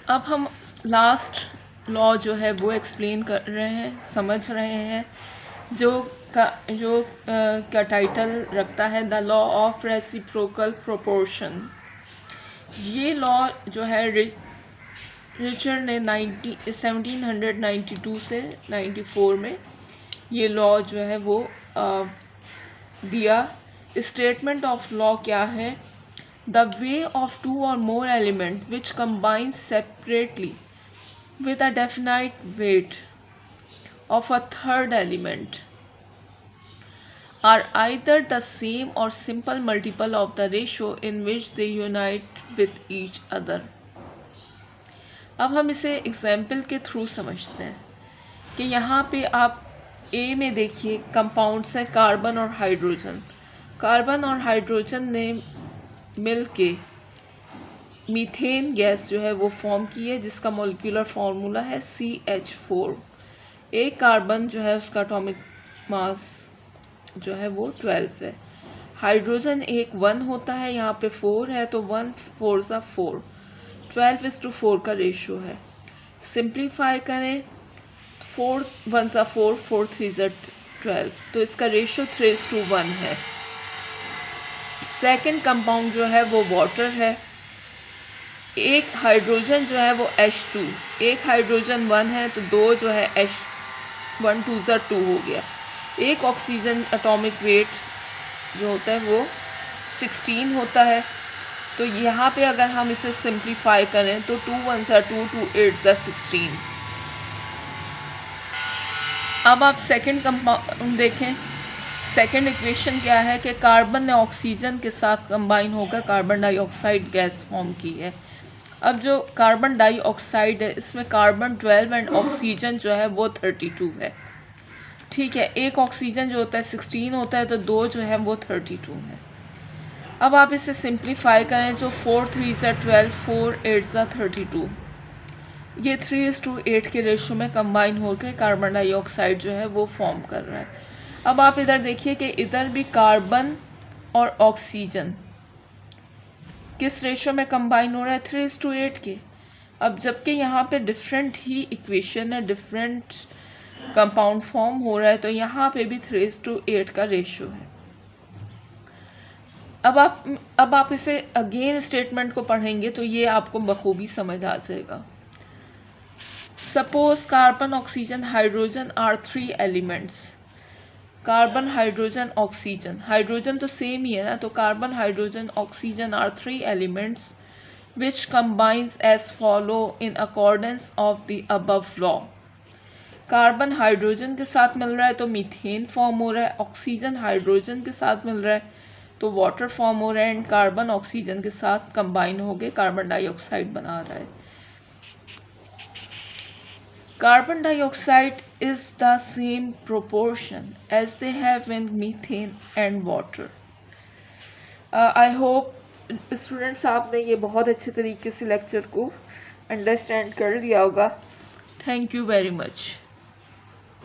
अब हम last law जो है वो एक्सप्लेन कर रहे हैं, समझ रहे हैं, जो का टाइटल रखता है the law of reciprocal proportion. ये लॉ जो है रिचर्ड ने 1792 से 94 में ये लॉ जो है वो दिया। स्टेटमेंट ऑफ लॉ क्या है? द वे ऑफ टू और मोर element which combine separately with a definite weight of a third element are either the same or simple multiple of the ratio in which they unite with each other। अब हम इसे example के through समझते हैं कि यहाँ पे आप ए में देखिए कंपाउंड्स हैं कार्बन और हाइड्रोजन। कार्बन और हाइड्रोजन ने मिल के मीथेन गैस जो है वो फॉर्म की है, जिसका मॉलिक्यूलर फार्मूला है CH4। एक कार्बन जो है उसका एटॉमिक मास जो है वो 12 है। हाइड्रोजन एक 1 होता है, यहाँ पे 4 है तो 1 4 सा 4, 12:4 का रेशियो है। सिंप्लीफाई करें, 4 1 सा 4, 4 3 सा 12, तो इसका रेशियो 3:1 है। सेकंड कंपाउंड जो है वो वाटर है। एक हाइड्रोजन जो है वो H2, एक हाइड्रोजन 1 है तो 2 जो है H1 2 सा 2 हो गया। एक ऑक्सीजन एटॉमिक वेट जो होता है वो 16 होता है। तो यहाँ पे अगर हम इसे सिंप्लीफाई करें तो 2 1 सा 2, 2 8 सा 16। अब आप सेकंड कंपाउंड देखें। सेकंड इक्वेशन क्या है कि कार्बन ने ऑक्सीजन के साथ कंबाइन होकर कार्बन डाइऑक्साइड गैस फॉर्म की है। अब जो कार्बन डाइऑक्साइड है इसमें कार्बन 12 एंड ऑक्सीजन जो है वो 32 है। ठीक है, एक ऑक्सीजन जो होता है 16 होता है तो 2 जो है वो 32 है। अब आप इसे सिंप्लीफाई करें जो 4 3 सा 12, 4 8 सा 32, ये 3:8 के रेशो में कंबाइन होकर कार्बन डाइऑक्साइड जो है वो फॉर्म कर रहा है। अब आप इधर देखिए कि इधर भी कार्बन और ऑक्सीजन किस रेशो में कंबाइन हो रहा है? 3:8 के। अब जबकि यहाँ पे डिफरेंट ही इक्वेशन है, डिफरेंट कंपाउंड फॉर्म हो रहा है, तो यहाँ पे भी 3:8 का रेशो है। अब आप इसे अगेन स्टेटमेंट को पढ़ेंगे तो ये आपको बखूबी समझ आ जाएगा। Suppose carbon oxygen hydrogen are 3 elements. Carbon hydrogen oxygen, hydrogen तो सेम ही है ना, तो carbon hydrogen oxygen are 3 elements which combines as follow in accordance of the above law। Carbon hydrogen के साथ मिल रहा है तो मीथेन फॉर्म हो रहा है, ऑक्सीजन हाइड्रोजन के साथ मिल रहा है तो वाटर फॉर्म हो रहा है, एंड कार्बन ऑक्सीजन के साथ कंबाइन होकर कार्बन डाइऑक्साइड बना रहा है। Carbon dioxide is the same proportion as they have in methane and water। I hope students आपने ये बहुत अच्छे तरीके से लेक्चर को अंडरस्टैंड कर लिया होगा। Thank you very much.